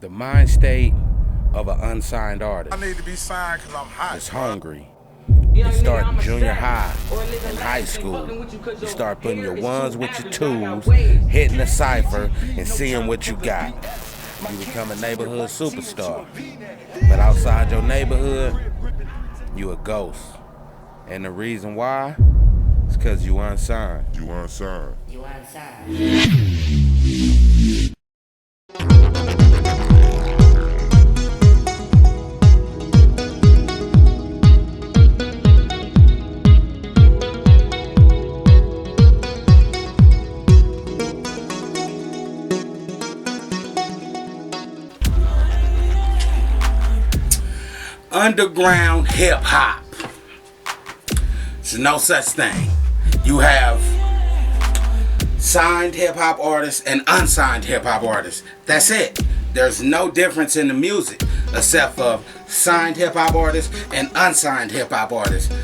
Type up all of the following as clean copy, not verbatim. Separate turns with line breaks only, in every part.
The mind state of an unsigned artist.
I need to be signed because I'm hot.
It's hungry. You start in junior high, in high school. You start putting your ones with your twos, hitting the cipher, and seeing what you got. You become a neighborhood superstar. But outside your neighborhood, you a ghost. And the reason why is because you unsigned.
You unsigned.
You unsigned.
Underground hip hop. There's no such thing. You have signed hip hop artists and unsigned hip hop artists. That's it. There's no difference in the music except for signed hip hop artists and unsigned hip hop artists.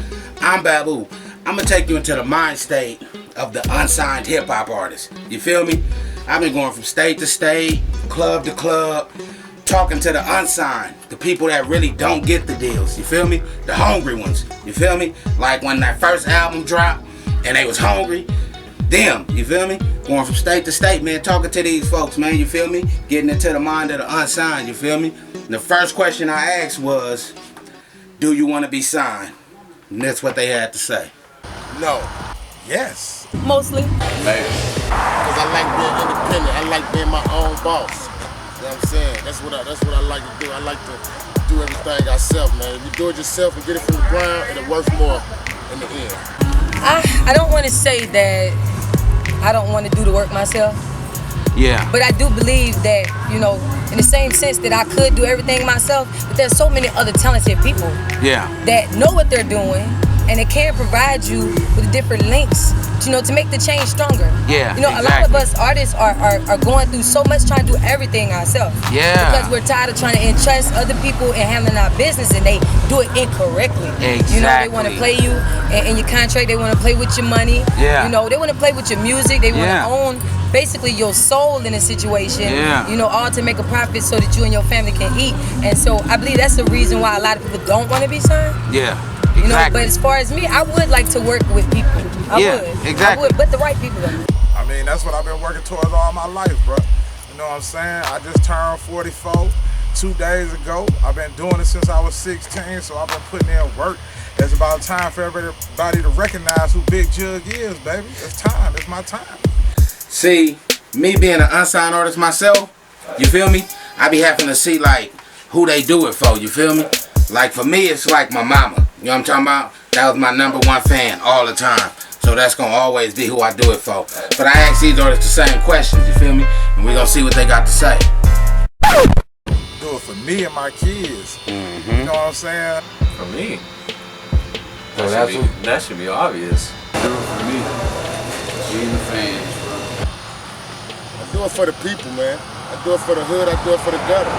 I'm BABOO. I'm gonna take you into the mind state of the unsigned hip hop artists. You feel me? I've been going from state to state, club to club, talking to the unsigned, the people that really don't get the deals, you feel me? The hungry ones, you feel me? Like when that first album dropped and they was hungry, them, you feel me? Going from state to state, man, talking to these folks, man, you feel me? Getting into the mind of the unsigned, you feel me? And the first question I asked was, do you want to be signed? And that's what they had to say.
No. Yes.
Mostly.
Maybe. Because I like being independent. I like being my own boss. You know what I'm saying? That's what I like to do. I like to do everything myself, man. If you do it yourself and get it from the ground, it'll work more in the end.
I don't want to say that I don't want to do the work myself.
Yeah.
But I do believe that, you know, in the same sense that I could do everything myself, but there's so many other talented people that know what they're doing and it can provide you with different links, you know, to make the change stronger.
Yeah,
you know,
exactly.
A lot of us artists are going through so much trying to do everything ourselves.
Yeah.
Because we're tired of trying to entrust other people in handling our business and they do it incorrectly.
Exactly.
You know, they want to play you in your contract, they want to play with your money.
Yeah.
You know, they want to play with your music, they want to own basically your soul in a situation, you know, all to make a profit so that you and your family can eat. And so I believe that's the reason why a lot of people don't want to be signed.
Yeah.
You know, but as far as me, I would like to work with people. I would.
Exactly.
I would, but the right people though.
I mean, that's what I've been working towards all my life, bro. You know what I'm saying? I just turned 44 2 days ago. I've been doing it since I was 16, so I've been putting in work. It's about time for everybody to recognize who Big Jug is, baby. It's time. It's my time.
See, me being an unsigned artist myself, you feel me? I be having to see like who they do it for, you feel me? Like for me, it's like my mama. You know what I'm talking about? That was my #1 fan all the time. So that's gonna always be who I do it for. But I ask these artists the same questions, you feel me? And we gonna see what they got to say.
Do it for me and my kids. You know what I'm saying?
For me?
So
That should be obvious.
Do it for me. Being the fans, bro.
I do it for the people, man. I do it for the hood. I do it for the gutter.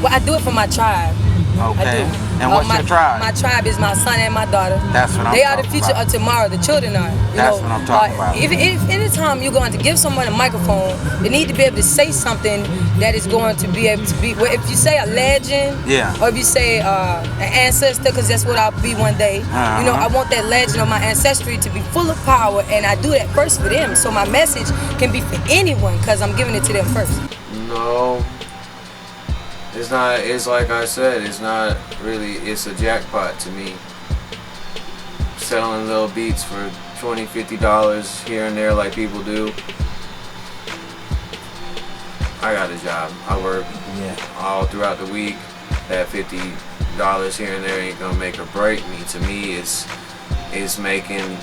Well, I do it for my tribe.
Okay.
I do.
And what's your tribe?
My tribe is my son and my daughter.
That's what I'm
They are the
talking
future
about.
of tomorrow. The children are.
That's what I'm talking about.
If anytime you're going to give someone a microphone, they need to be able to say something that is going to be able to be. Well, if you say a legend, or if you say an ancestor, because that's what I'll be one day. You know, I want that legend of my ancestry to be full of power, and I do that first for them, so my message can be for anyone, because I'm giving it to them first.
No. It's not, it's like I said, it's not really, it's a jackpot to me. Selling little beats for $20, $50 here and there like people do. I got a job. I work all throughout the week. That $50 here and there ain't gonna make or break me. To me, it's making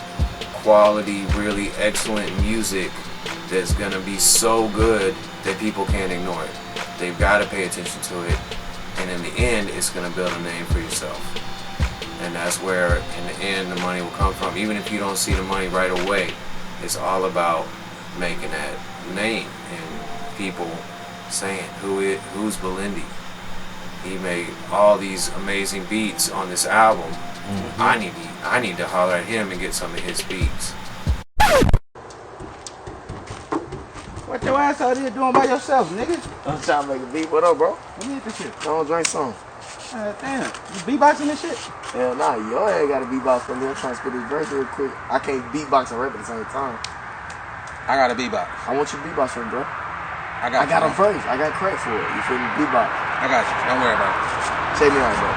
quality, really excellent music that's gonna be so good that people can't ignore it. They've got to pay attention to it, and in the end, it's going to build a name for yourself. And that's where, in the end, the money will come from. Even if you don't see the money right away, it's all about making that name and people saying, who's Belindy? He made all these amazing beats on this album. I need to holler at him and get some of his beats.
What your ass ass out here doing by yourself, nigga?
I'm trying to make a beat. What up, bro?
Let me hit this shit.
Don't drink some.
Damn, you beatboxing this shit?
Hell nah, your ass got a beatbox for me. I'm trying to spit this drink real quick. I can't beatbox and rap at the same time.
I got a beatbox.
I want you to beatbox for me, bro.
I got
a verse. I got credit for it. You feel me? Beatbox.
I got you. Don't worry about it.
Check me out, bro.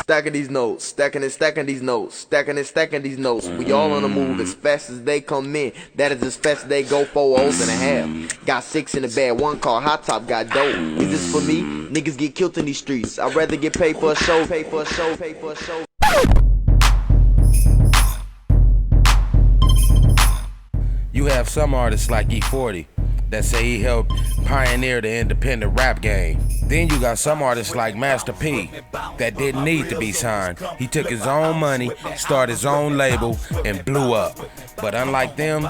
Stacking these notes, stacking and stacking these notes, stacking and stacking these notes. We all on the move as fast as they come in. That is as fast as they go, 4 O's and a half. Got 6 in the bag, 1 car, hot top, got dope. Is this for me? Niggas get killed in these streets. I'd rather get paid for a show, pay for a show, pay for a show.
You have some artists like E40 that say he helped pioneer the independent rap game. Then you got some artists like Master P that didn't need to be signed. He took his own money, started his own label, and blew up. But unlike them,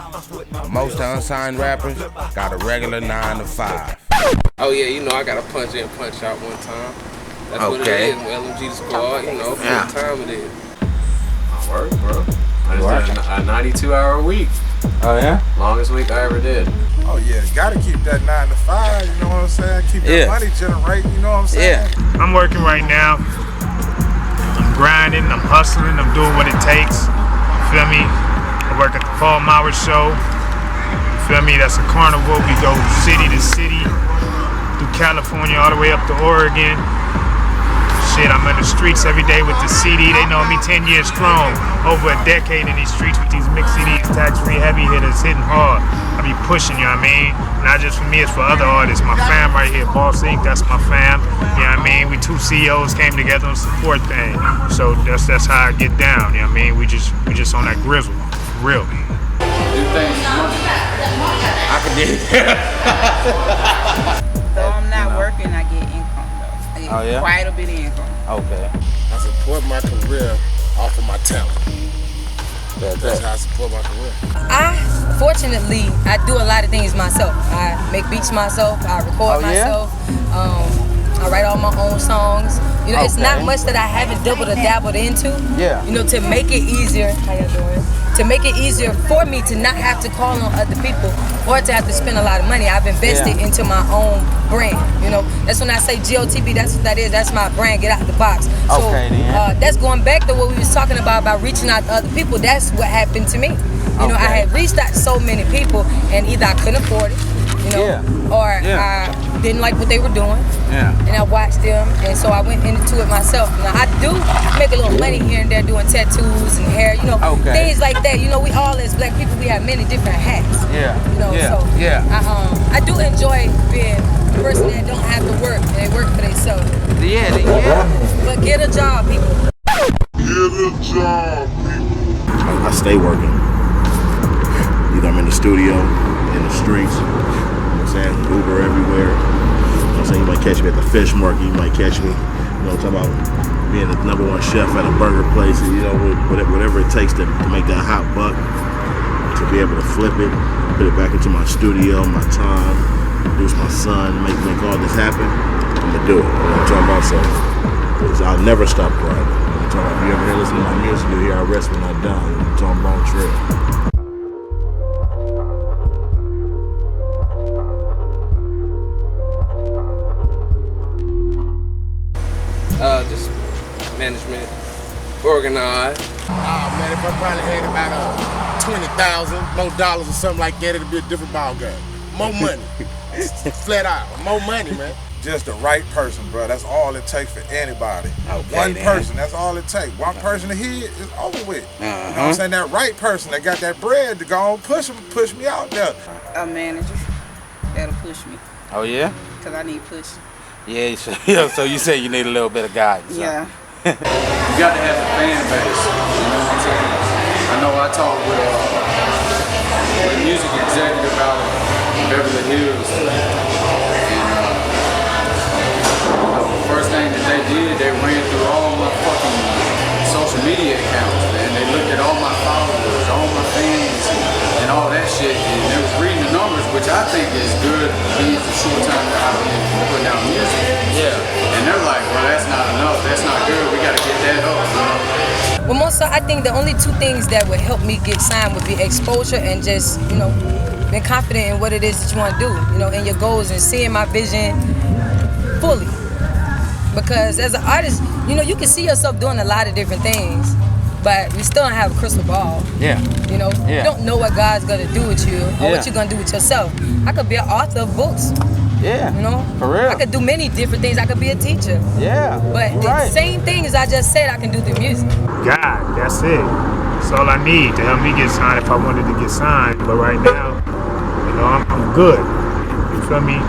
most unsigned rappers got a regular 9 to 5.
Oh yeah, you know I got a punch in, punch out one time. That's what it is. LMG the squad, you know, what time it is.
I work, bro. I just did a 92-hour week.
Oh yeah?
Longest week I ever did.
Oh yeah, gotta keep that 9 to 5, you know what I'm saying? Keep that money generating, you know what I'm saying?
Yeah. I'm working right now. I'm grinding, I'm hustling, I'm doing what it takes. You feel me? I work at the Paul Mauer show. You feel me? That's a carnival. We go city to city, through California all the way up to Oregon. Shit, I'm in the streets every day with the CD. They know me 10 years strong. Over a decade in these streets with these mixed CDs, tax-free heavy hitters, hitting hard. I be pushing, you know what I mean? Not just for me, it's for other artists. My fam right here, Boss Inc., that's my fam. You know what I mean? We 2 CEOs came together on support thing. So that's how I get down, you know what I mean? We just on that grizzle, for real.
Do things for money.
I can get it.
Though I'm not working, I get income though.
Oh, yeah?
Quite a bit of income.
Okay.
I support my career off of my talent. That's how I support my career.
Fortunately, I do a lot of things myself. I make beats myself, I record myself, I write all my own songs. You know, it's not much that I haven't dabbled into.
Yeah.
You know, to make it easier, how y'all doing? To make it easier for me to not have to call on other people or to have to spend a lot of money, I've invested into my own brand. You know, that's when I say GOTB, that's what that is. That's my brand, get out the box. So that's going back to what we was talking about reaching out to other people. That's what happened to me. You know, I had reached out to so many people and either I couldn't afford it, you know, or I didn't like what they were doing. And I watched them, and so I went into it myself. Now I do make a little money here and there doing tattoos and hair, you know, things like that. You know, we all as black people, we have many different hats. You know, so I do enjoy being a person that don't have to work and they work for themselves. But get a job, people.
Get a job, people. I stay working. Either I'm in the studio, in the streets, you know what I'm saying, Uber everywhere. You know what I'm saying, you might catch me at the fish market, you might catch me, you know, talking about being the #1 chef at a burger place, you know, whatever it takes to make that hot buck, to be able to flip it, put it back into my studio, my time, produce my son, make all this happen, I'm gonna do it. You know what I'm talking about? So I'll never stop grinding. You know what I'm talking about? If you ever hear listen to my music, you'll hear I rest when I die. You know what I'm talking about? Trail.
Just management, organized.
Man, if I probably had about 20,000 more dollars or something like that, it'd be a different ball game. More money, flat out, more money, man.
Just the right person, bro. That's all it takes for anybody. One person, that's all it takes. One person to hit is over with. You know what I'm saying? That right person that got that bread to go and push me out there.
A manager that'll push me.
Oh yeah?
Cause I need push.
Yeah, so you say you need a little bit of guidance.
Yeah.
You got to have a fan base. You know what I'm saying? I know I talked with a music executive out in Beverly Hills, and the first thing that they did, they ran through all my fucking social media accounts, and they looked at all my followers, all my fans, and all that shit, and they was reading the numbers, which I think is good being the short time that I've been putting out music. And they're like, well, that's not enough, that's not good, we gotta get that up, you know?
Well, most I think the only 2 things that would help me get signed would be exposure and just, you know, being confident in what it is that you want to do, you know, in your goals and seeing my vision fully. Because as an artist, you know, you can see yourself doing a lot of different things, but we still don't have a crystal ball.
Yeah.
You know, you don't know what God's gonna do with you or what you're gonna do with yourself. I could be an author of books.
Yeah.
You know?
For real.
I could do many different things. I could be a teacher.
Yeah.
But the same thing as I just said I can do through music.
God, that's it. That's all I need to help me get signed if I wanted to get signed. But right now, you know, I'm good. You feel me?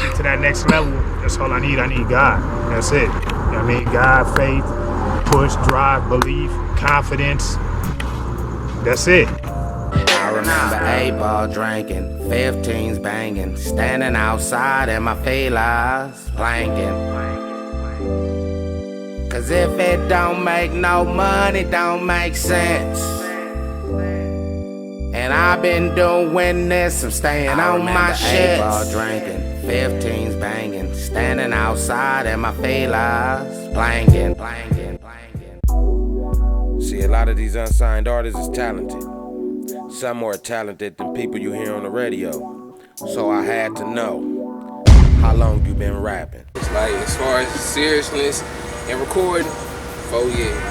Get to that next level, that's all I need. I need God. That's it. You know what I mean? God, faith, push, drive, belief, confidence. That's it.
I remember 8-ball drinking, 15s banging, standing outside and my fellas blanking. Cause if it don't make no money, don't make sense. And I've been doing this, I'm staying on my shit. 8-ball drinking, 15s banging, standing outside and my fellas blanking. See, a lot of these unsigned artists is talented. Some more talented than people you hear on the radio. So I had to know, how long you been rapping?
It's like, as far as seriousness and recording, 4 years.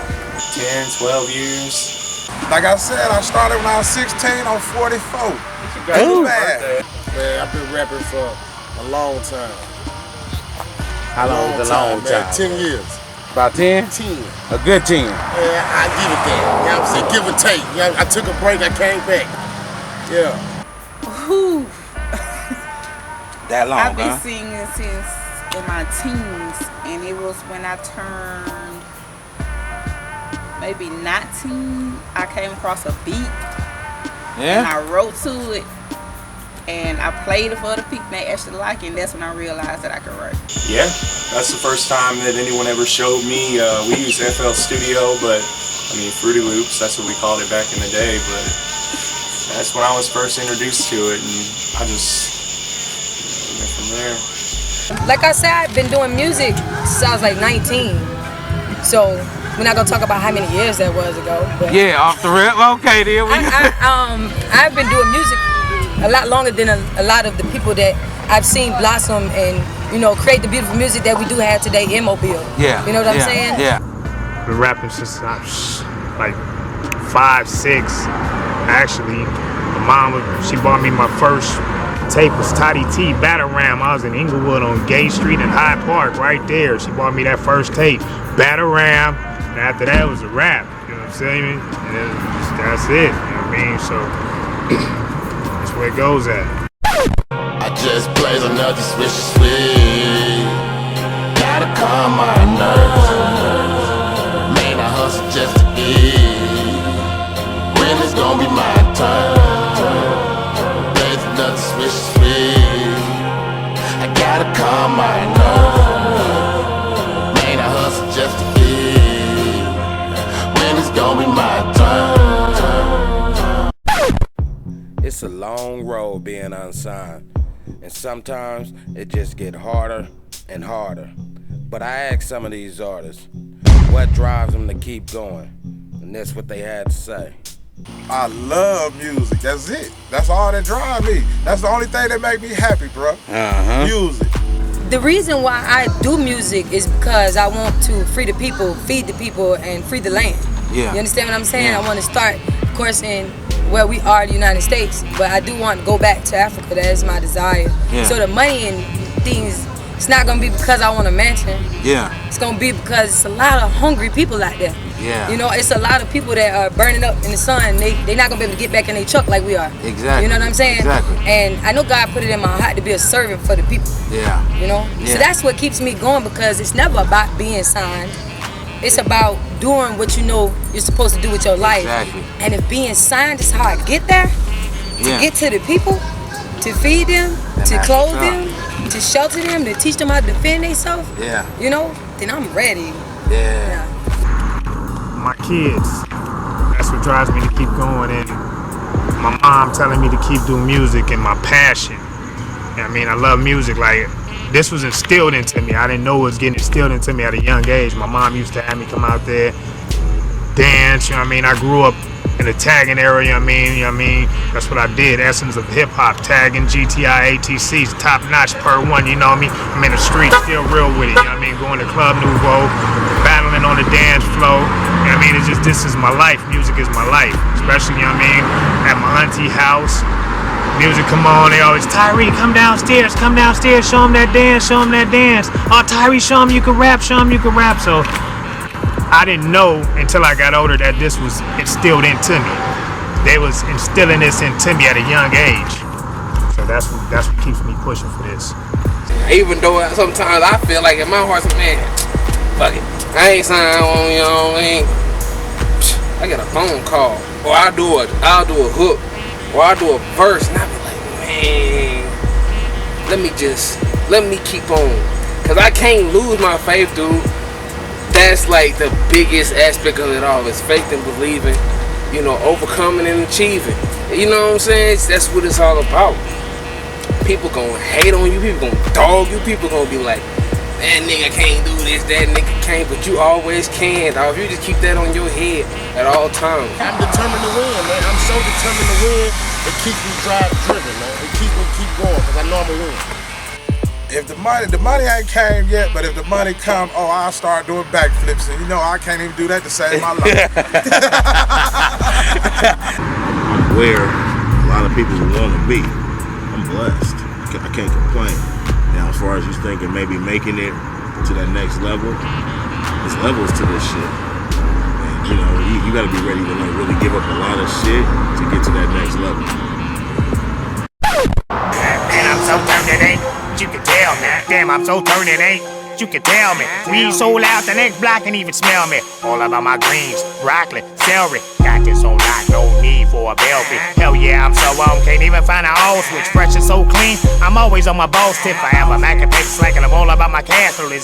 10, 12 years.
Like I said, I started when I was 16, I'm 44.
Ooh. Man, I've been rapping for a long time.
How long is a long time?
Man, 10 years.
About 10?
10.
A good 10.
Yeah, I give it that. You know what I'm saying? Give or take. You know, I took a break, I came back. Yeah.
Whew.
That long,
I've been singing since in my teens, and it was when I turned maybe 19. I came across a beat, and I wrote to it, and I played it for other people, and they actually like it, and that's when I realized that I could write.
Yeah, that's the first time that anyone ever showed me. We used FL Studio, but I mean Fruity Loops, that's what we called it back in the day, but that's when I was first introduced to it, and I just went from there.
Like I said, I've been doing music since I was like 19. So we're not gonna talk about how many years that was ago. But
yeah, off the rip. Okay, there we go.
I've been doing music a lot longer than a lot of the people that I've seen blossom and, you know, create the beautiful music that we do have today in Mobile.
Yeah.
You know what I'm saying?
Yeah.
Been rapping since I was like 5, 6. Actually, my mom, she bought me my first tape was Toddy T Battle Ram. I was in Inglewood on Gay Street in Hyde Park, right there. She bought me that first tape, Battle Ram, and after that it was a rap. You know what I'm saying? And that's it. You know what I mean? So that's where it goes at.
I just blaze another switch. Gotta calm my nerves. Man, I hustle just to eat. When it's gonna be my turn? Blaze another switch. I gotta calm my nerves. Man, I hustle just to eat. When it's gonna be my turn?
It's a long road being unsigned, and sometimes it just get harder and harder. But I asked some of these artists what drives them to keep going, and that's what they had to say.
I love music. That's it. That's all that drives me. That's the only thing that make me happy, bro. Music.
The reason why I do music is because I want to free the people, feed the people, and free the land.
Yeah.
You understand what I'm saying?
Yeah.
I want to start, of course, in where we are, the United States, but I do want to go back to Africa. That is my desire.
Yeah.
So the money and things, it's not gonna be because I want a mansion.
Yeah.
It's gonna be because it's a lot of hungry people out there.
Yeah.
You know, it's a lot of people that are burning up in the sun. They're not gonna be able to get back in their truck like we are.
Exactly.
You know what I'm saying?
Exactly.
And I know God put it in my heart to be a servant for the people.
Yeah.
You know?
Yeah.
So that's what keeps me going, because it's never about being signed. It's about doing what you know you're supposed to do with your life.
Exactly.
And if being signed is how I get there, to get to the people, to feed them, to clothe them, to shelter them, to teach them how to defend themselves, you know, then I'm ready.
Yeah.
My kids, that's what drives me to keep going, and my mom telling me to keep doing music and my passion. You know what I mean, I love music. Like, this was instilled into me. I didn't know it was getting instilled into me at a young age. My mom used to have me come out there, dance, you know what I mean? I grew up in the tagging area, you know what I mean? That's what I did, essence of hip hop, tagging, GTI, ATCs, top notch per one, you know what I mean? I'm in the street, still real with it, you know what I mean? Going to Club Nouveau, battling on the dance floor, you know what I mean? It's just, this is my life, music is my life, especially, you know what I mean? At my auntie house, music come on, they always, Tyree, come downstairs, show them that dance, Oh, Tyree, show them you can rap, So I didn't know until I got older that this was instilled into me. They was instilling this into me at a young age. So that's what keeps me pushing for this.
Even though sometimes I feel like in my heart, man, fuck it. I ain't signed on, you know what I mean? I get a phone call, or I'll do a hook, or I'll do a verse, and I'll be like, man, let me keep on. Cause I can't lose my faith, dude. That's like the biggest aspect of it all, is faith and believing, you know, overcoming and achieving. You know what I'm saying? That's what it's all about. People gonna hate on you, people gonna dog you, people gonna be like, that nigga can't do this, that nigga can't, but you always can, dog. If you just keep that on your head at all times.
I'm determined to win, man. I'm so determined to win, it keeps me driven, man. It keeps me keep going, because I know I'm gonna win.
If the money ain't came yet, but if the money come, I'll start doing backflips. And you know, I can't even do that to save my life.
I'm where a lot of people want to be. I'm blessed. I can't complain. Now, as far as you thinking maybe making it to that next level, there's levels to this shit. And, you know, you got to be ready to like really give up a lot of shit to get to that next level.
And I'm so turned it ain't. You can tell me. Damn, I'm so turned it ain't. You can tell me. We sold out the next block and even smell me. All about my greens, broccoli, celery. Got this on lock, no need for a belfie. Hell yeah, I'm so on. Can't even find an all switch. Fresh and so clean. I'm always on my boss tip. I have a Mac and paper slacking. I'm all about my cash flow.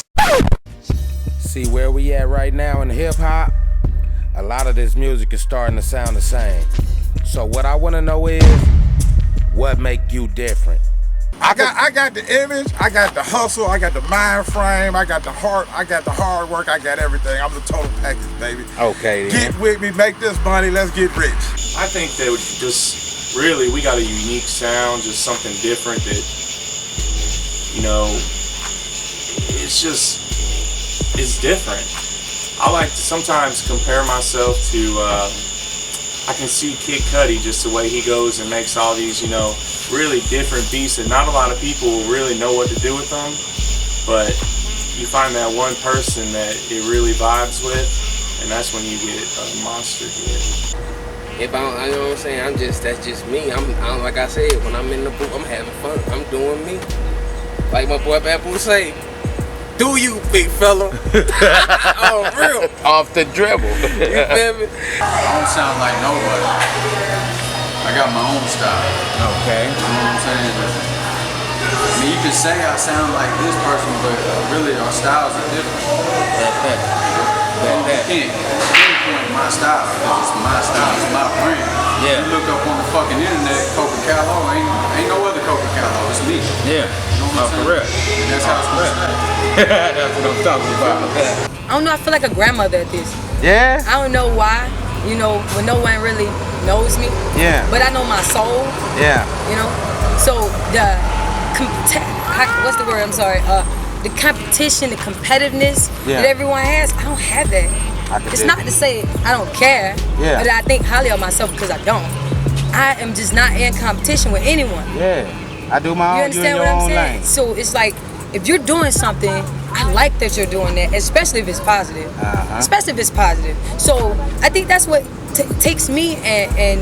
See where we at right now in hip hop? A lot of this music is starting to sound the same. So what I want to know is, what make you different?
I got the image, I got the hustle, I got the mind frame, I got the heart, I got the hard work, I got everything. I'm the total package, baby.
Okay, then.
Get with me, make this money, let's get rich.
I think that just really, we got a unique sound, just something different that, you know, it's different. I like to sometimes compare myself to, I can see Kid Cudi, just the way he goes and makes all these, you know, really different beats, and not a lot of people really know what to do with them, but you find that one person that it really vibes with, and that's when you get a monster hit.
If I you know what I'm saying, that's just me. I'm like I said, when I'm in the booth, I'm having fun. I'm doing me. Like my boy BABOO say, do you, big fella? Oh, real.
Off the dribble.
You feel me?
I don't sound like nobody. I got my own style.
Okay.
You know what I'm saying? I mean, you can say I sound like this person, but really our styles are different. You can't pinpoint my style, because it's my style, it's my brand.
Yeah.
You look up on the fucking internet, Coca-Cola, ain't no other Coca-Cola, it's me.
Yeah.
You know what I'm saying?
For real.
And that's how it's supposed to stay.
That's what I'm talking about.
I don't know, I feel like a grandmother at this.
Yeah?
I don't know why, you know, when no one really knows me.
Yeah.
But I know my soul.
Yeah.
You know? So what's the word? I'm sorry. The competition, the competitiveness that everyone has, I don't have that. It's not to say I don't care, but I think highly of myself because I don't. I am just not in competition with anyone.
Yeah. I do my own.
You understand what I'm saying? So it's like, if you're doing something, I like that you're doing that, especially if it's positive. Especially if it's positive. So I think that's what takes me and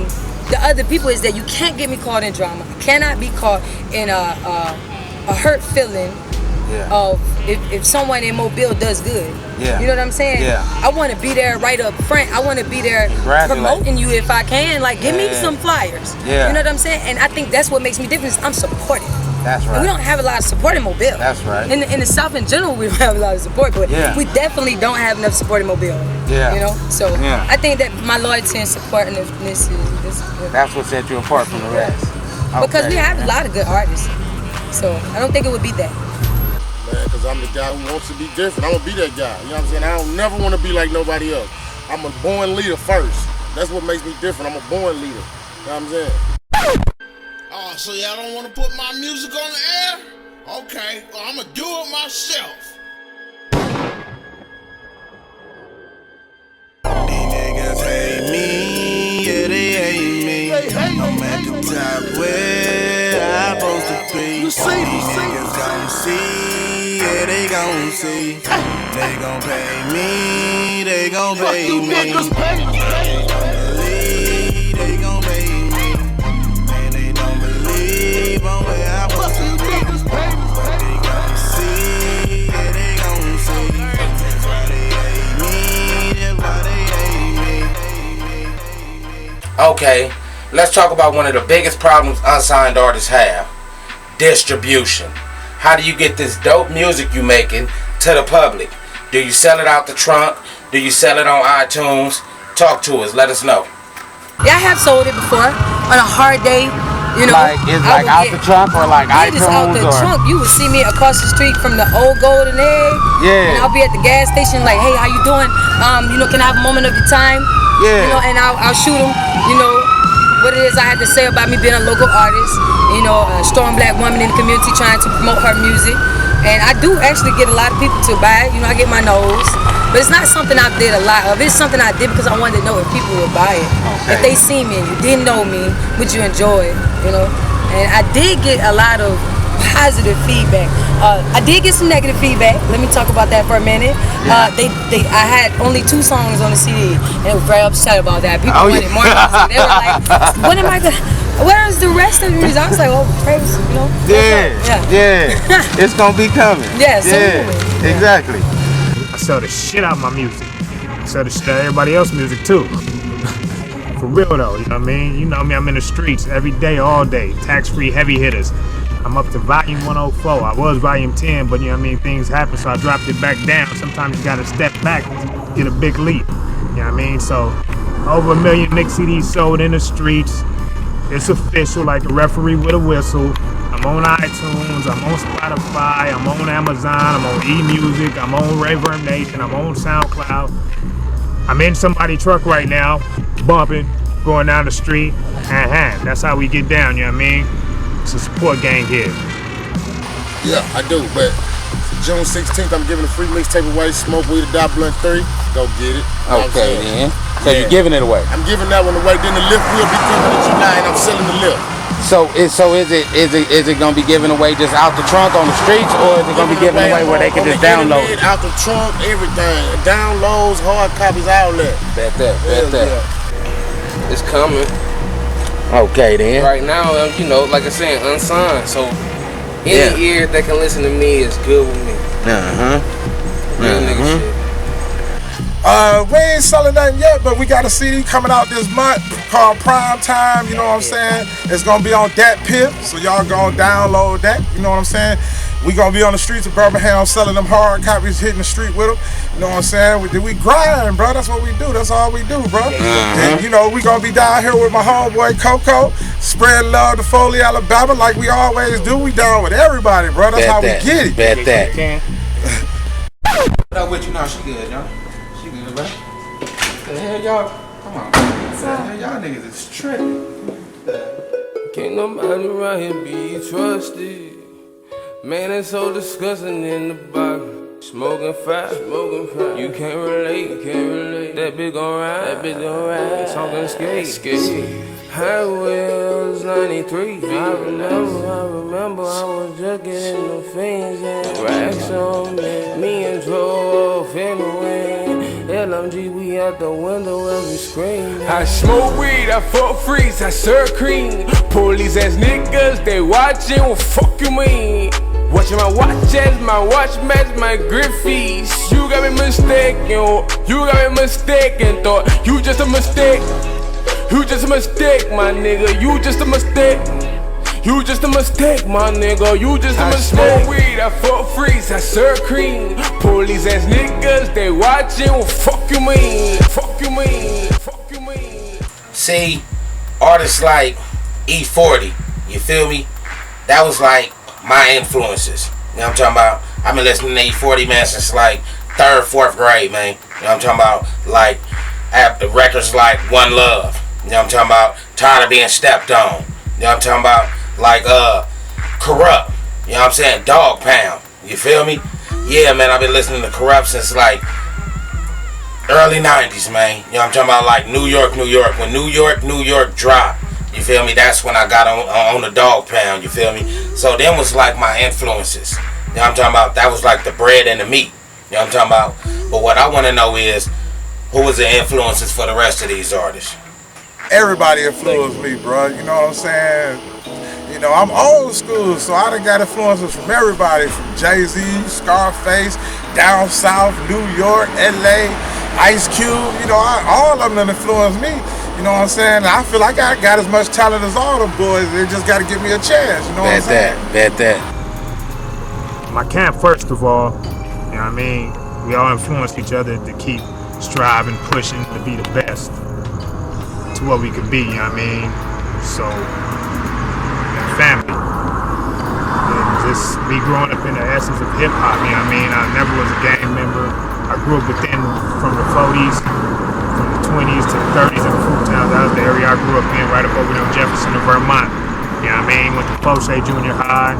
the other people, is that you can't get me caught in drama. I cannot be caught in a hurt feeling of if someone in Mobile does good.
Yeah.
You know what I'm saying?
Yeah.
I want to be there right up front. I want to be there promoting you if I can. Like, give me some flyers.
Yeah.
You know what I'm saying? And I think that's what makes me different. I'm supportive.
That's right.
And we don't have a lot of support in Mobile.
That's right.
In the South in general, we don't have a lot of support, but we definitely don't have enough support in Mobile.
Yeah.
You know? So I think that my loyalty and supportiveness is good.
That's what set you apart from the rest.
Because we have a lot of good artists. So I don't think it would be that.
Man, because I'm the guy who wants to be different. I'm going to be that guy. You know what I'm saying? I don't never want to be like nobody else. I'm a born leader first. That's what makes me different. I'm a born leader. You know what I'm saying?
Oh, so y'all don't want to put my music on the air? Okay, well, I'm going to do it myself.
These niggas hate me, yeah, they hate me. I'm at the top where I'm supposed to be. These niggas gon' see, yeah, they gon' see. They gon' pay me, they gon' pay me. They gon' believe, they gon' pay me. And they don't believe on where I'm supposed to be. But they gon' see, yeah, they gon' see. That's why they hate me, that's why they hate me.
Okay, let's talk about one of the biggest problems unsigned artists have. Distribution. How do you get this dope music you making to the public? Do you sell it out the trunk? Do you sell it on iTunes? Talk to us, let us know.
Yeah, I have sold it before on a hard day. You know,
like it's like out the trunk or like iTunes
just out the trunk. You would see me across the street from the old Golden Egg.
Yeah.
And I'll be at the gas station like, hey, how you doing? You know, can I have a moment of your time?
Yeah.
You know, and I'll shoot them. You know what it is I had to say about me being a local artist. You know, a strong black woman in the community trying to promote her music. And I do actually get a lot of people to buy it. You know, I get my nose. But it's not something I did a lot of. It's something I did because I wanted to know if people would buy it. Okay. If they see me and you didn't know me, would you enjoy it? You know? And I did get a lot of positive feedback. I did get some negative feedback. Let me talk about that for a minute. I had only 2 songs on the CD, and they were very upset about that. People wanted more music. They were like, "When am I gonna? Where is the rest of the music?" I was like, "Oh, praise, you know."
Yeah. It's gonna be coming.
Yeah,
Exactly.
I sell the shit out of my music. I sell the shit out of everybody else's music too. For real though, you know what I mean? You know me, I'm in the streets every day, all day. Tax-free heavy hitters. I'm up to volume 104. I was volume 10, but you know what I mean? Things happen, so I dropped it back down. Sometimes you gotta step back, get a big leap. You know what I mean? So, over 1 million mix CDs sold in the streets. It's official, like a referee with a whistle. I'm on iTunes, I'm on Spotify, I'm on Amazon, I'm on eMusic, I'm on Reverb Nation, I'm on SoundCloud. I'm in somebody's truck right now, bumping, going down the street. That's how we get down, you know what I mean? It's a support gang here.
Yeah, I do, but June 16th, I'm giving a free mixtape away, Smoke Weed or Die Blunt 3. Go get it.
Okay, then. So you're giving it away?
I'm giving that one away, then the lift will be coming in July, and I'm selling the lift.
So is it gonna be given away just out the trunk on the streets, or is it gonna be given away where they can just download it?
Out the trunk, everything, downloads, hard copies, all that.
Bet that.
It's coming.
Okay then.
Right now, you know, like I said, unsigned. So any ear that can listen to me is good with me. Real nigga shit.
We ain't selling nothing yet, but we got a CD coming out this month called Prime Time, you know what I'm saying? It's gonna be on Dat Piff, so y'all gonna download that, you know what I'm saying? We gonna be on the streets of Birmingham selling them hard copies, hitting the street with them, you know what I'm saying? We grind, bro, that's what we do, that's all we do, bro. And you know, we gonna be down here with my homeboy Coco, spread love to Foley, Alabama, like we always do. We down with everybody, bro, that's how we get it.
Bet that.
What up with you now? She good, y'all. She good, bro. What the hell, y'all? Come on. What the hell, y'all niggas is tripping.
Can't nobody around here be trusted. Man, it's so disgusting in the bottom. Smoking fire. You can't relate. That bitch gon' ride. Talking skate. High Wheels 93. I remember I was just getting the things and racks on me. Me and Joe anyway. LMG, we out the window as we scream.
I smoke weed, I fuck freeze, I serve cream. Police ass niggas, they watching, what fuck you mean? Watching my watch as my watch match my grip fees. You got me mistaken, thought you just a mistake. You just a mistake, my nigga, you just a mistake. You just a mistake, my nigga, you just a mistake. I smoke weed, I fuck freeze, I serve cream. Police ass niggas, they watching, what fuck you mean?
See, artists like E40, you feel me? That was like my influences. You know what I'm talking about? I've been listening to E40, man, since like 3rd, 4th grade, man. You know what I'm talking about? Like, records like One Love. You know what I'm talking about? Tired of Being Stepped On. You know what I'm talking about? Like Corrupt. You know what I'm saying? Dog Pound. You feel me? Yeah, man, I've been listening to Corrupt since like early 90s, man. You know what I'm talking about? Like New York, New York. When New York dropped, you feel me? That's when I got on the Dog Pound, you feel me? So them was like my influences. You know what I'm talking about? That was like the bread and the meat. You know what I'm talking about? But what I want to know is, who was the influences for the rest of these artists?
Everybody influenced me, bro. You know what I'm saying? You know, I'm old school, so I done got influences from everybody, from Jay-Z, Scarface, down south, New York, LA, Ice Cube. You know, all of them done influenced me. You know what I'm saying? I feel like I got as much talent as all them boys. They just got to give me a chance. You know what I'm saying?
Bet that.
My camp, first of all, you know what I mean? We all influence each other to keep striving, pushing to be the best to what we could be, you know what I mean? So, family. And just me growing up in the essence of hip hop, you know what I mean? I never was a gang member. I grew up within, from the 40s, from the 20s to the 30s in the Fruit Towns. That was the area I grew up in, right up over there in Jefferson and Vermont. You know what I mean? Went to Poche Junior High.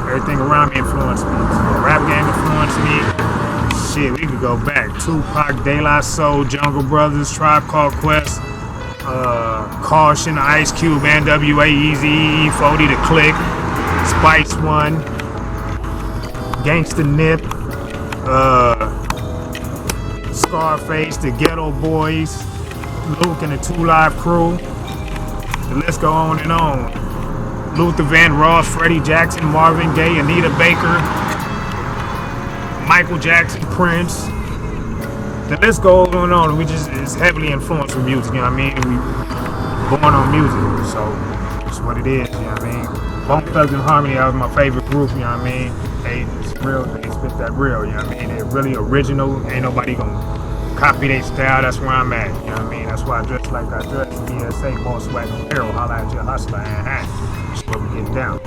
Everything around me influenced me. The rap game influenced me. Shit, we could go back. Tupac, De La Soul, Jungle Brothers, Tribe Called Quest, Caution, Ice Cube, NWA, Eazy-E, 40 The Click, Spice One, Gangsta Nip, Scarface, The Ghetto Boys, Luke and the 2 Live Crew. The list go on and on. Luther Vandross, Freddie Jackson, Marvin Gaye, Anita Baker, Michael Jackson, Prince. The list goes on and on. We just is heavily influenced with music, you know what I mean? We born on music, so it's what it is, you know what I mean? Bone Thugs and Harmony, that was my favorite group, you know what I mean? It's real, they spit that real, you know what I mean? They're really original, ain't nobody gonna copy their style, that's where I'm at, you know what I mean? That's why I dress like I dress, BSA, Boss Swag Apparel, holla at your hustler and hat. That's where we getting down.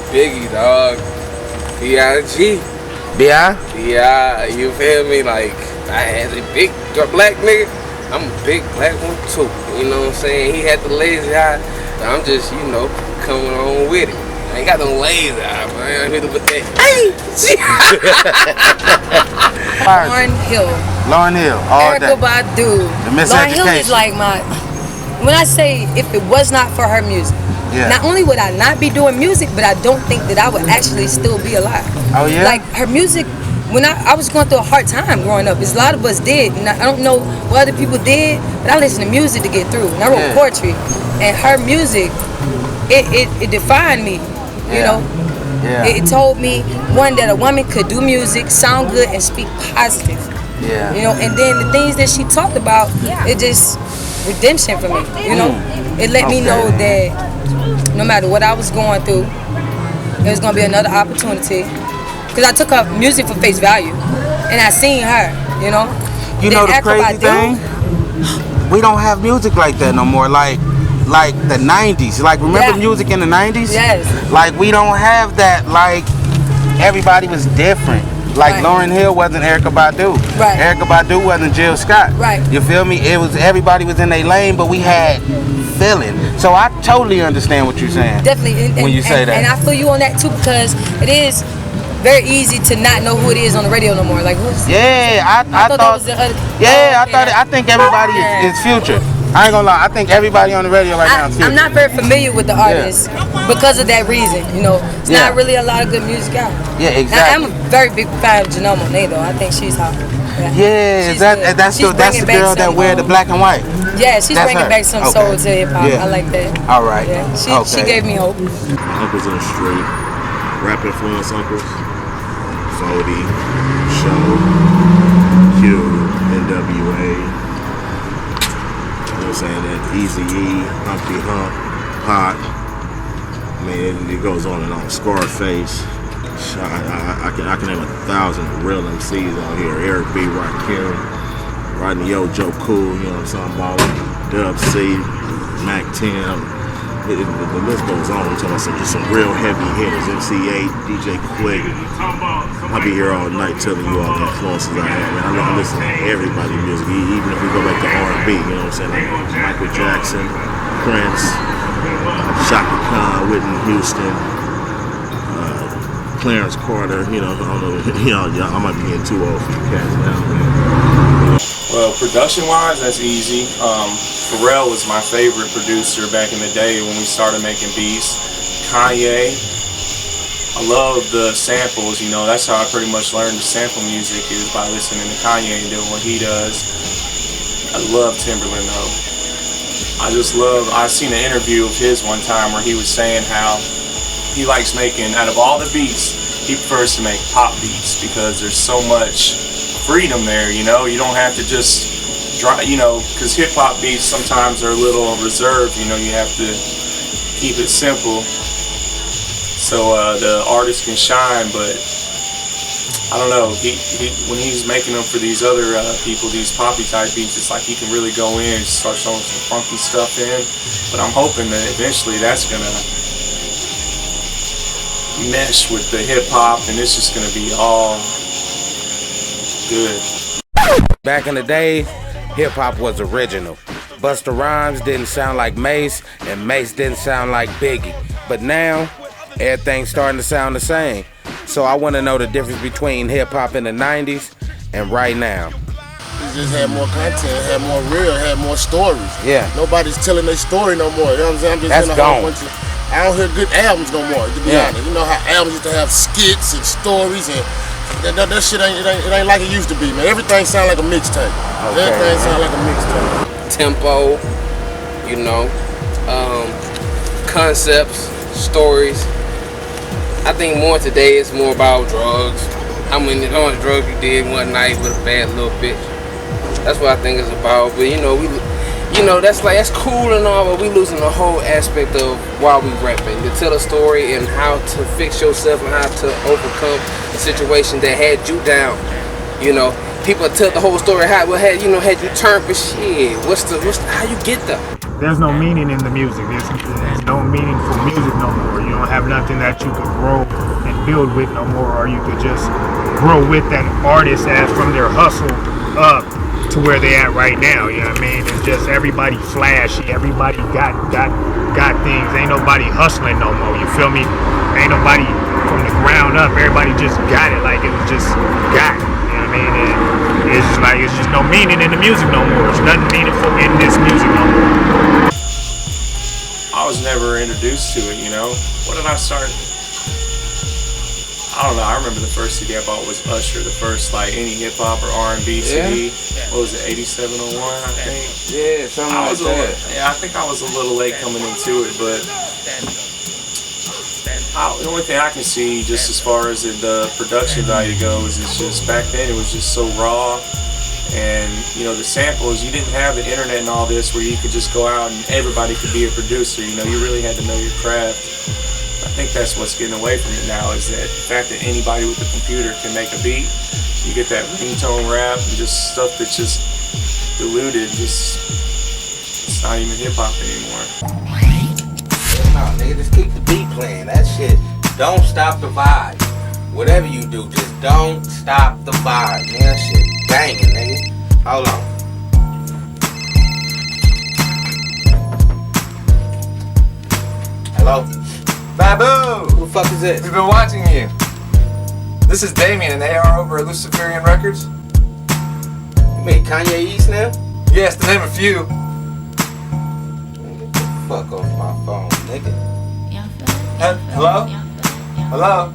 Biggie, dog. B.I.G. Yeah, you feel me? Like, I had a big black nigga. I'm a big black one too. You know what I'm saying? He had the lazy eye, but I'm just, you know, coming on with it. I ain't got no lazy eye, but I ain't hit it with that.
Lauryn Hill, all
Erykah
day.
Badu.
The Miss
Lauryn Hill
Education.
is like my. When I say if it was not for her music, not only would I not be doing music, but I don't think that I would actually still be alive.
Oh yeah.
Like her music, when I was going through a hard time growing up, as a lot of us did, and I don't know what other people did, but I listened to music to get through. And I wrote poetry, and her music, it defined me. You know, it told me one that a woman could do music, sound good, and speak positive.
Yeah.
You know, and then the things that she talked about, it just redemption for me. You know, it let me know that no matter what I was going through, there was gonna be another opportunity. Cause I took her music for face value, and I seen her. You know.
You know the crazy thing? We don't have music like that no more. Like the 90s. Like, remember music in the 90s?
Yes.
Like, we don't have that. Like, everybody was different. Like, Lauryn Hill wasn't Erykah Badu.
Right.
Erykah Badu wasn't Jill Scott.
Right.
You feel me? It was everybody was in their lane, but we had feeling. So I totally understand what you're saying.
Definitely.
When you say that.
And I feel you on that too, because it is very easy to not know who it is on the radio no more. Like, who's?
Yeah, I thought that was the other. Yeah, I think everybody is Future. I ain't gonna lie, I think everybody on the radio right now is Future.
I'm not very familiar with the artists because of that reason. You know, it's not really a lot of good music out.
Yeah,
Now,
exactly.
I'm a very big fan of Janelle Monáe though. I think she's hot.
Yeah, that's the girl that wear the black and white.
Yeah, she's
That's
bringing
her.
back some
Okay.
soul to hip hop.
Yeah.
I like that.
All right.
Yeah, she gave me hope.
Uncles in the street, rap influence uncles, Fody, Show, Q, NWA. You know what I'm saying? That Eazy-E, Humpty Hump, Pac. I mean, it goes on and on. Scarface. I can name 1,000 real MCs out here. Eric B, Rakim, Rodney O, Joe Cool, you know what I'm talking about? Dub C, Mac 10. the list goes on. I'm talking about some real heavy hitters. MC8, DJ Quick. I'll be here all night telling you all the influences I have. Man, I listen to everybody's music, even if we go back to R&B. You know what I'm saying? Like Michael Jackson, Prince, Shaka Khan, Whitney Houston, Clarence Carter. You know, I don't know. I might be getting too old for the cats now, man.
Well, production-wise, that's easy. Pharrell was my favorite producer back in the day when we started making beats. Kanye, I love the samples, you know, that's how I pretty much learned to sample music, is by listening to Kanye and doing what he does. I love Timberland though. I seen an interview of his one time where he was saying how he likes making, out of all the beats, he prefers to make pop beats because there's so much freedom there, you know. You don't have to just try, you know, because hip-hop beats sometimes are a little reserved, you know. You have to keep it simple so the artist can shine. But I don't know, he when he's making them for these other people, these poppy type beats, it's like he can really go in and start throwing some funky stuff in. But I'm hoping that eventually that's gonna mesh with the hip-hop and it's just gonna be all good.
Back in the day, hip-hop was original. Busta Rhymes didn't sound like Mace, and Mace didn't sound like Biggie. But now, everything's starting to sound the same. So I want to know the difference between hip-hop in the 90s and right now.
You just had more content, had more real, had more stories.
Yeah.
Nobody's telling their story no more. You know what I'm saying? I'm just
That's
hearing a whole
gone.
bunch of, I don't hear good albums no more, to be honest. You know how albums used to have skits and stories, and that shit ain't like it used to be, man. Everything sound like a mixtape.
Okay.
Everything sound like a mixtape.
Tempo, you know, concepts, stories. I think more today is more about drugs. How many drugs you did one night with a bad little bitch. That's what I think it's about. But that's cool and all, but we losing the whole aspect of why we rapping. To tell a story and how to fix yourself and how to overcome a situation that had you down. You know, people tell the whole story how had you turned, but shit, how you get there?
There's no meaning in the music. There's no meaningful music no more. You don't have nothing that you could grow and build with no more, or you could just grow with that artist as from their hustle up to where they at right now. You know what I mean? It's just everybody flashy. Everybody got things. Ain't nobody hustling no more. You feel me? Ain't nobody from the ground up. Everybody just got it. Like it was just got it. You know what I mean? And it's just no meaning in the music no more. There's nothing meaningful in this music no more.
I was never introduced to it, you know. What did I start? I don't know. I remember the first CD I bought was Usher, the first any hip hop or R&B CD. What was it, 8701, I think?
Yeah, something like that.
I think I was a little late coming into it, but the only thing I can see, just as far as the production value goes, is just back then it was just so raw. And you know, the samples, you didn't have the internet and all this where you could just go out and everybody could be a producer. You know, you really had to know your craft. I think that's what's getting away from it now, is that the fact that anybody with a computer can make a beat. You get that ringtone rap and just stuff that's just diluted. It's not even hip hop anymore.
No, nigga, just keep the beat playing. That shit, don't stop the vibe. Whatever you do, just don't stop the vibe. Man, that shit banging, nigga. Hold on. Hello?
BABOO!
Who the fuck is this?
We've been watching you. This is Damien and AR over at Luciferian Records.
You mean Kanye East now?
Yes, to name a few.
Get the fuck off my phone, nigga.
Hello? Hello?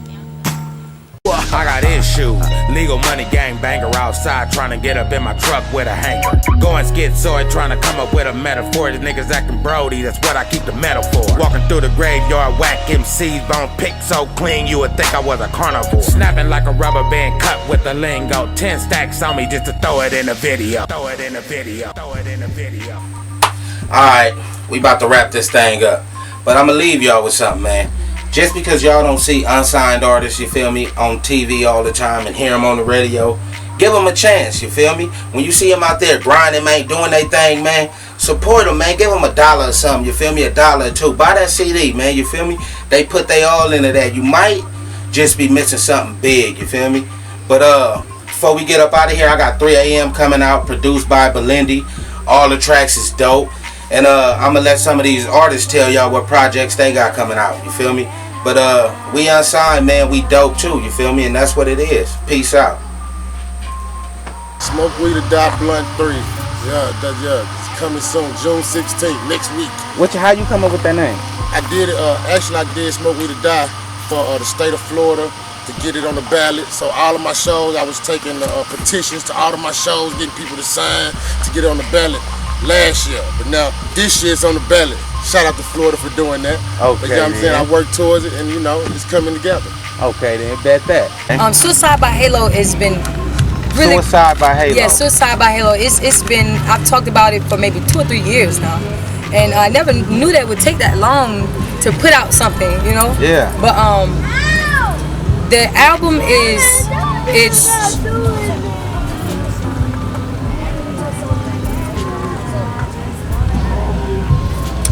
I got issue. Legal money gangbanger outside trying to get up in my truck with a hanger. Going schizoid trying to come up with a metaphor. These niggas acting Brody, that's what I keep the metal for. Walking through the graveyard, whack MCs, bone pick so clean you would think I was a carnivore. Snapping like a rubber band cut with the lingo. 10 stacks on me just to throw it in the video. Throw it in the video. Throw it in the video. Alright, we about to wrap this thing up. But I'ma leave y'all with something, man. Just because y'all don't see unsigned artists, you feel me, on TV all the time and hear them on the radio, give them a chance, you feel me? When you see them out there grinding, man, doing their thing, man, support them, man. Give them $1 or something, you feel me? $1 or $2. Buy that CD, man, you feel me? They put they all into that. You might just be missing something big, you feel me? But before we get up out of here, I got 3 a.m. coming out, produced by Belindy. All the tracks is dope. And I'm gonna let some of these artists tell y'all what projects they got coming out, you feel me? But we Unsigned, man, we dope too, you feel me? And that's what it is. Peace out.
Smoke Weed or Die Blunt 3. Yeah, it's coming soon, June 16th, next week.
How you come up with that name?
I did it, actually I did Smoke Weed or Die for the state of Florida to get it on the ballot. So all of my shows, I was taking petitions to all of my shows, getting people to sign to get it on the ballot last year. But now, this year it's on the ballot. Shout out to Florida for doing that.
Okay,
but you know what I'm saying? I worked towards it and you know, it's coming together.
Okay, then bet that.
Suicide by Halo has been really...
Suicide by Halo.
Yeah, Suicide by Halo. It's been, I've talked about it for maybe 2 or 3 years now. And I never knew that it would take that long to put out something, you know?
Yeah.
But the album it's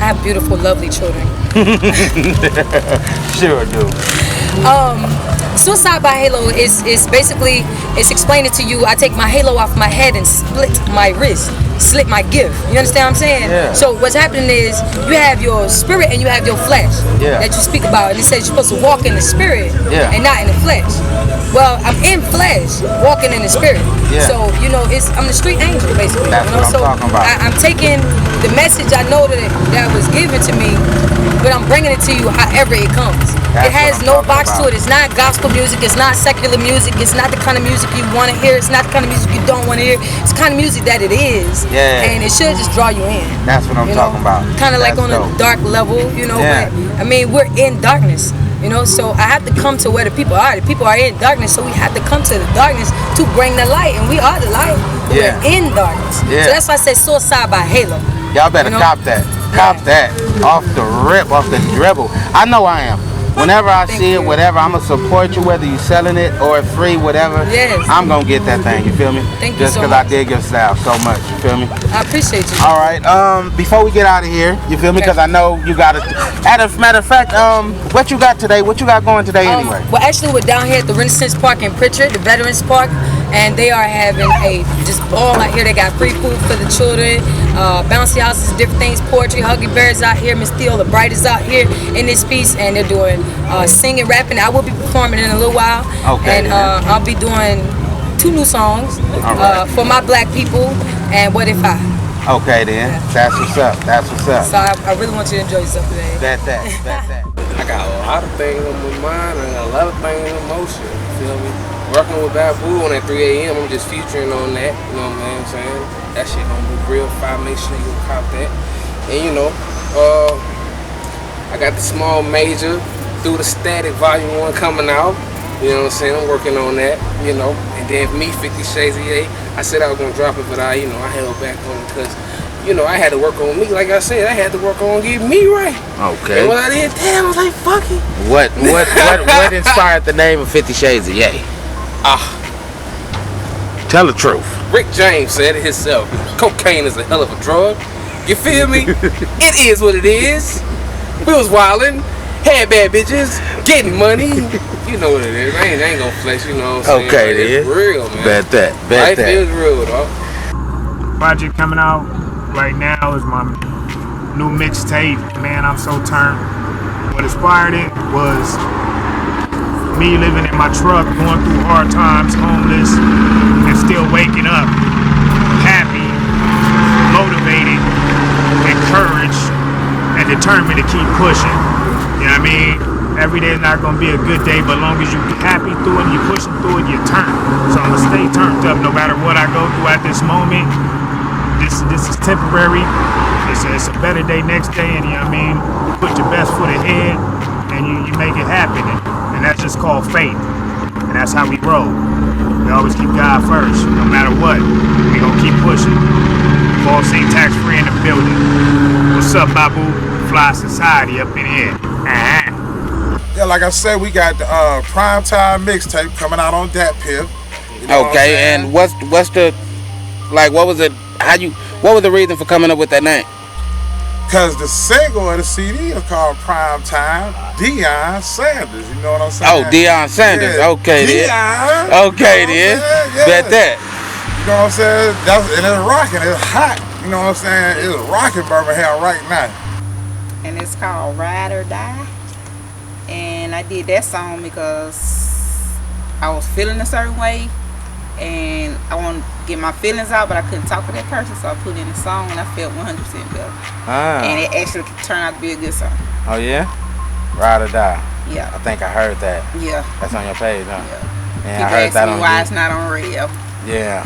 I have beautiful, lovely children.
Sure do.
Suicide by Halo is basically, it's explaining to you, I take my halo off my head and split my wrist, slit my gift. You understand what I'm saying?
Yeah.
So what's happening is you have your spirit and you have your flesh that you speak about. And it says you're supposed to walk in the spirit and not in the flesh. Well, I'm in flesh, walking in the spirit.
Yeah.
So, you know, I'm the street angel, basically.
That's
you know?
what I'm talking about.
I'm taking the message I know that was given to me, but I'm bringing it to you however it comes. It has no box to it. It's not gospel music. It's not secular music. It's not the kind of music you want to hear. It's not the kind of music you don't want to hear. It's the kind of music that it is.
Yeah.
And it should just draw you in.
That's what I'm talking about.
Kind of like on a dark level, you know.
Yeah.
But, I mean, we're in darkness. You know, so I have to come to where the people are. The people are in darkness, so we have to come to the darkness to bring the light. And we are the light.
Yeah.
We're in darkness.
Yeah.
So that's why I say Suicide by Halo.
Y'all better cop that. Cop that. Off the rip, off the dribble. I know I am. Whenever I see it, whatever, I'm going to support you, whether you selling it or free, whatever.
Yes.
I'm going to get that thing, you feel me?
Thank you
Just
so
because I dig your style so much, you feel me?
I appreciate you.
All right, before we get out of here, you feel me? Because I know you got it. Matter of fact, what you got today? What you got going today anyway?
Well, actually, we're down here at the Renaissance Park in Pritchard, the Veterans Park, and they are having a just ball out here. They got free food for the children, bouncy houses, different things, poetry, Huggy Bears out here, Miss Steele, the Bright is out here in this piece, and they're doing singing, rapping. I will be performing in a little while, and I'll be doing 2 new songs for my black people, and What If I.
Okay then, that's what's up. That's what's up.
So I really want you to enjoy yourself today.
Bet that.
I got a lot of things on my mind and a lot of things in motion. You feel me? Working with BABOO on that 3 a.m. I'm just featuring on that. You know what I'm saying? That shit gonna be real fire. Make sure you cop that. And you know, I got the small major through the Static Volume 1 coming out. You know what I'm saying? I'm working on that, you know. And then me, 50 Shades of Ye, I said I was gonna drop it, but I held back on it because, you know, I had to work on me. Like I said, I had to work on getting me right.
Okay.
And when I did that, I was like, fuck it.
What inspired the name of 50 Shades of Ye? Tell the truth.
Rick James said it himself. Cocaine is a hell of a drug. You feel me? It is what it is. We was wildin', had bad bitches, getting money. You know what it is. I ain't gonna flex, you know what I'm saying?
Okay,
like, it's real, man.
Bet that.
Life is real, dog.
Project coming out right now is my new mixtape. Man, I'm so turned. What inspired it was me living in my truck, going through hard times, homeless, and still waking up happy, motivated, encouraged, and determined to keep pushing. You know what I mean? Every day is not going to be a good day, but as long as you're happy through it, you're pushing through it, you're turned. So I'm going to stay turned up no matter what I go through at this moment. This is temporary. It's a better day next day, and you know what I mean? You put your best foot ahead, and you make it happen. And that's just called faith. And that's how we roll. We always keep God first, no matter what. We gonna keep pushing. Ball St. Tax Free in the building. What's up, BABOO? Fly Society up in here.
Yeah, like I said, we got the primetime mixtape coming out on that pill. You know
Okay, and what's the, like, what was it? What was the reason for coming up with that name?
Cause the single of the CD is called Prime Time, Deion Sanders. You know what I'm saying?
Oh, Deion Sanders.
Yeah,
Okay, then.
Deion.
Okay, then.
Yeah.
Bet that.
You know what I'm saying? And it's rocking. It's hot. You know what I'm saying? It's rocking Birmingham right now.
And it's called Ride or Die. And I did that song because I was feeling a certain way. And I wanted to get my feelings out, but I couldn't talk to that person, so I put in a song and I felt 100% better. And it actually turned out to be a good song.
Oh, yeah? Ride or Die.
Yeah.
I think I heard that.
Yeah.
That's on your page, huh?
Yeah.
And I heard that on
why it's not on radio.
Yeah.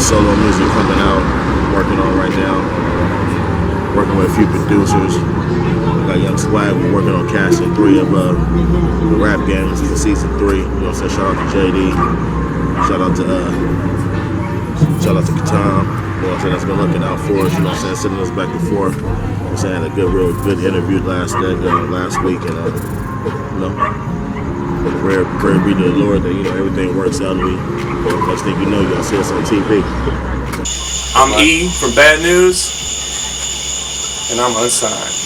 Solo music coming out, working on right now. Working with a few producers. I got Young Swag. We're working on casting 3 of the rap games for season 3. You know what I'm saying? Shout out to JD. Shout out to Katam. You know what I'm saying? That's been looking out for us. You know what I'm saying? Sending us back and forth. You know what I'm saying? A real good interview last week, and you know. Prayer be to the Lord that, you know, everything works out and we, next thing you know, you'll see us on TV.
I'm E from Bad News, and I'm unsigned.